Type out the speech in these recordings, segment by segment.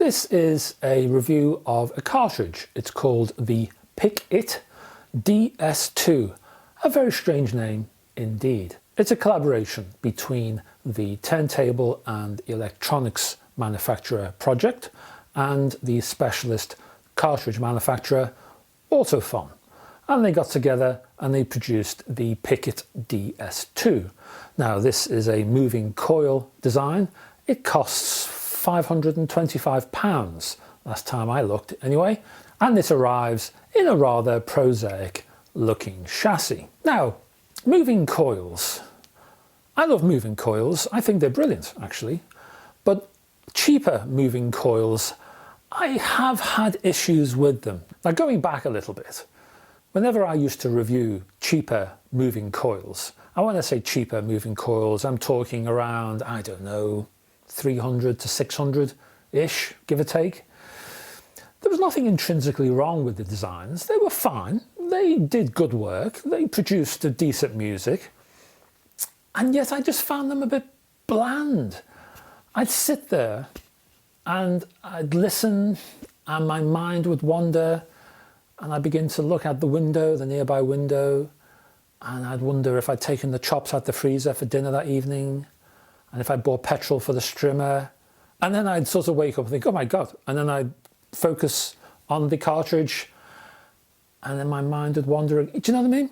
This is a review of a cartridge. It's called the Pick-It DS2. A very strange name indeed. It's a collaboration between the turntable and electronics manufacturer Pro-Ject and the specialist cartridge manufacturer Ortofon. And they got together and they produced the Pick-It DS2. Now this is a moving coil design. It costs £525 last time I looked anyway, and this arrives in a rather prosaic looking chassis. Now, moving coils. I love moving coils. I think they're brilliant actually, but cheaper moving coils, I have had issues with them. Now going back a little bit, whenever I used to review cheaper moving coils, and when I say cheaper moving coils, I'm talking around, I don't know, 300 to 600-ish, give or take. There was nothing intrinsically wrong with the designs. They were fine. They did good work. They produced a decent music. And yet I just found them a bit bland. I'd sit there and I'd listen and my mind would wander and I'd begin to look out the window, the nearby window, and I'd wonder if I'd taken the chops out the freezer for dinner that evening, and if I bought petrol for the strimmer, and then I'd sort of wake up and think, oh my God, and then I'd focus on the cartridge and then my mind would wander. Do you know what I mean?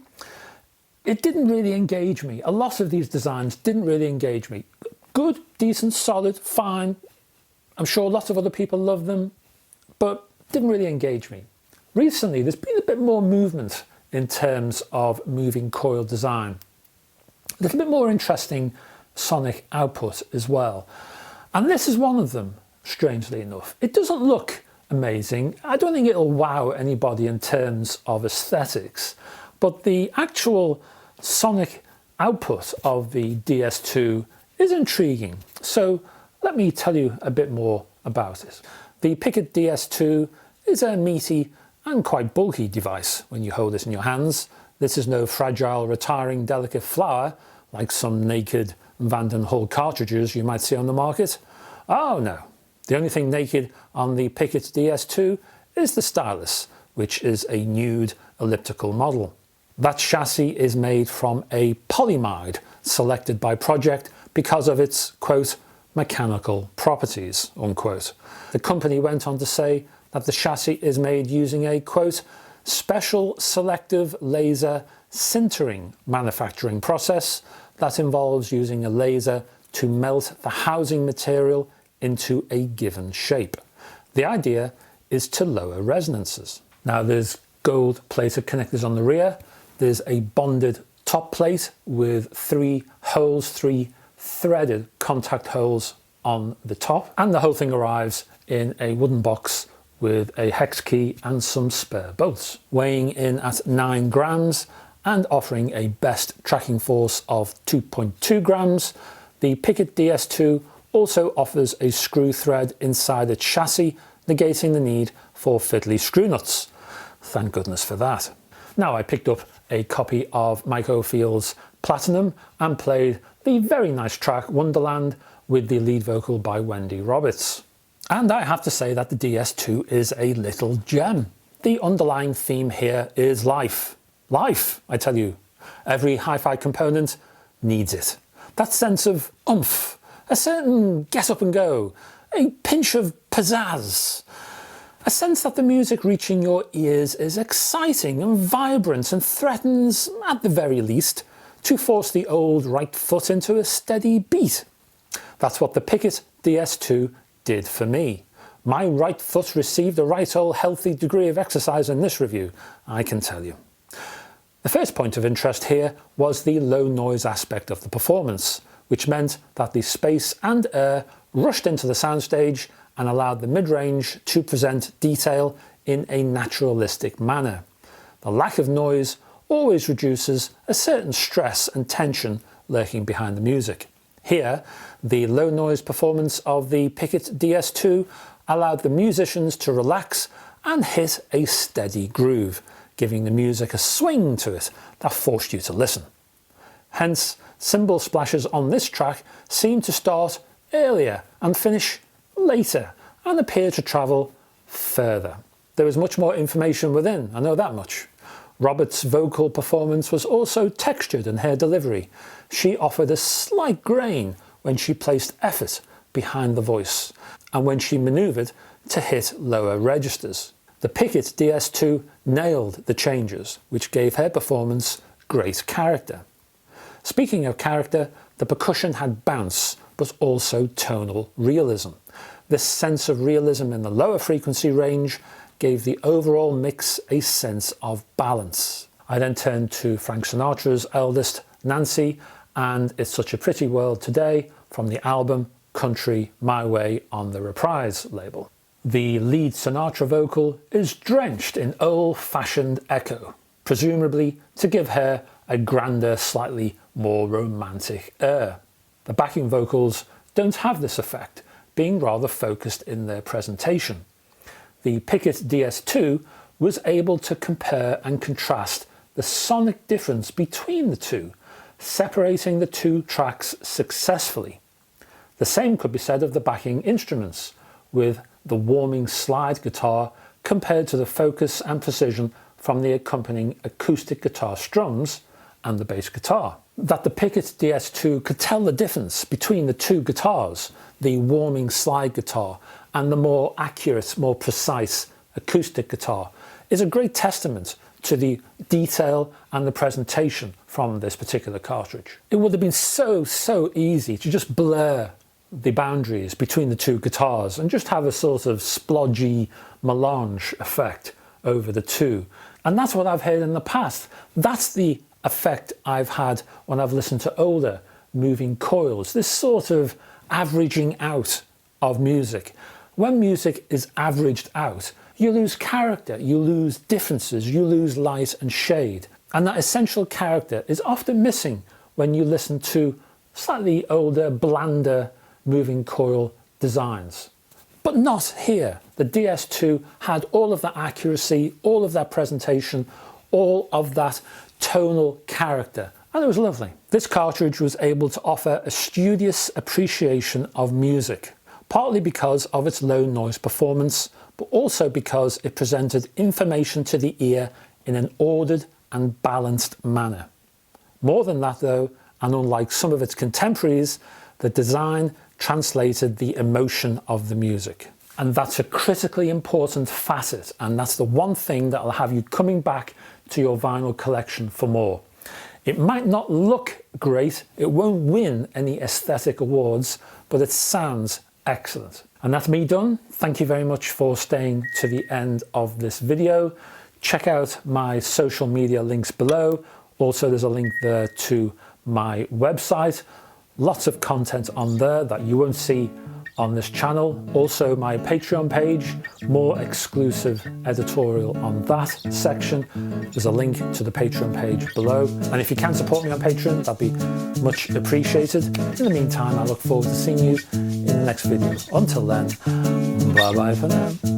It didn't really engage me. A lot of these designs didn't really engage me. Good, decent, solid, fine. I'm sure lots of other people love them, but didn't really engage me. Recently, there's been a bit more movement in terms of moving coil design. A little bit more interesting sonic output as well. And this is one of them, strangely enough. It doesn't look amazing. I don't think it'll wow anybody in terms of aesthetics, but the actual sonic output of the DS2 is intriguing. So let me tell you a bit more about it. The Pick-It DS2 is a meaty and quite bulky device when you hold it in your hands. This is no fragile, retiring, delicate flower like some naked Vanden Hall cartridges you might see on the market. Oh no, the only thing naked on the Pick-It DS2 is the stylus, which is a nude elliptical model. That chassis is made from a polyamide selected by Pro-Ject because of its, quote, mechanical properties, unquote. The company went on to say that the chassis is made using a, quote, special selective laser sintering manufacturing process that involves using a laser to melt the housing material into a given shape. The idea is to lower resonances. Now there's gold plated connectors on the rear. There's a bonded top plate with three threaded contact holes on the top, and the whole thing arrives in a wooden box with a hex key and some spare bolts. Weighing in at 9 grams and offering a best tracking force of 2.2 grams, the Pick-It DS2 also offers a screw thread inside the chassis, negating the need for fiddly screw nuts. Thank goodness for that. Now I picked up a copy of Mike Oldfield's Platinum and played the very nice track Wonderland with the lead vocal by Wendy Roberts. And I have to say that the DS2 is a little gem. The underlying theme here is life. Life, I tell you. Every hi-fi component needs it. That sense of oomph, a certain get up and go, a pinch of pizzazz, a sense that the music reaching your ears is exciting and vibrant and threatens, at the very least, to force the old right foot into a steady beat. That's what the Pick-It DS2 did for me. My right foot received a right old healthy degree of exercise in this review, I can tell you. The first point of interest here was the low noise aspect of the performance, which meant that the space and air rushed into the soundstage and allowed the mid-range to present detail in a naturalistic manner. The lack of noise always reduces a certain stress and tension lurking behind the music. Here, the low noise performance of the Pick-It DS2 allowed the musicians to relax and hit a steady groove, giving the music a swing to it that forced you to listen. Hence, cymbal splashes on this track seem to start earlier and finish later, and appear to travel further. There was much more information within, I know that much. Robert's vocal performance was also textured in her delivery. She offered a slight grain when she placed effort behind the voice, and when she manoeuvred to hit lower registers. The Pick-It DS2 nailed the changes, which gave her performance great character. Speaking of character, the percussion had bounce, but also tonal realism. This sense of realism in the lower frequency range gave the overall mix a sense of balance. I then turned to Frank Sinatra's eldest, Nancy, and It's Such a Pretty World Today from the album Country My Way on the Reprise label. The lead Sinatra vocal is drenched in old-fashioned echo, presumably to give her a grander, slightly more romantic air. The backing vocals don't have this effect, being rather focused in their presentation. The Pick-It DS2 was able to compare and contrast the sonic difference between the two, separating the two tracks successfully. The same could be said of the backing instruments, with the warming slide guitar compared to the focus and precision from the accompanying acoustic guitar strums and the bass guitar. That the Pick-It DS2 could tell the difference between the two guitars, the warming slide guitar and the more accurate, more precise acoustic guitar, is a great testament to the detail and the presentation from this particular cartridge. It would have been so easy to just blur the boundaries between the two guitars and just have a sort of splodgy melange effect over the two. And that's what I've heard in the past. That's the effect I've had when I've listened to older moving coils, this sort of averaging out of music. When music is averaged out, you lose character, you lose differences, you lose light and shade. And that essential character is often missing when you listen to slightly older, blander moving coil designs. But not here. The DS2 had all of that accuracy, all of that presentation, all of that tonal character, and it was lovely. This cartridge was able to offer a studious appreciation of music, partly because of its low noise performance, but also because it presented information to the ear in an ordered and balanced manner. More than that though, and unlike some of its contemporaries, the design translated the emotion of the music. And that's a critically important facet, and that's the one thing that will have you coming back to your vinyl collection for more. It might not look great, it won't win any aesthetic awards, but it sounds excellent. And that's me done. Thank you very much for staying to the end of this video. Check out my social media links below. Also, there's a link there to my website. Lots of content on there that you won't see on this channel. Also my Patreon page, more exclusive editorial on that section. There's a link to the Patreon page below. And if you can support me on Patreon, that'd be much appreciated. In the meantime, I look forward to seeing you in the next video. Until then, bye bye for now.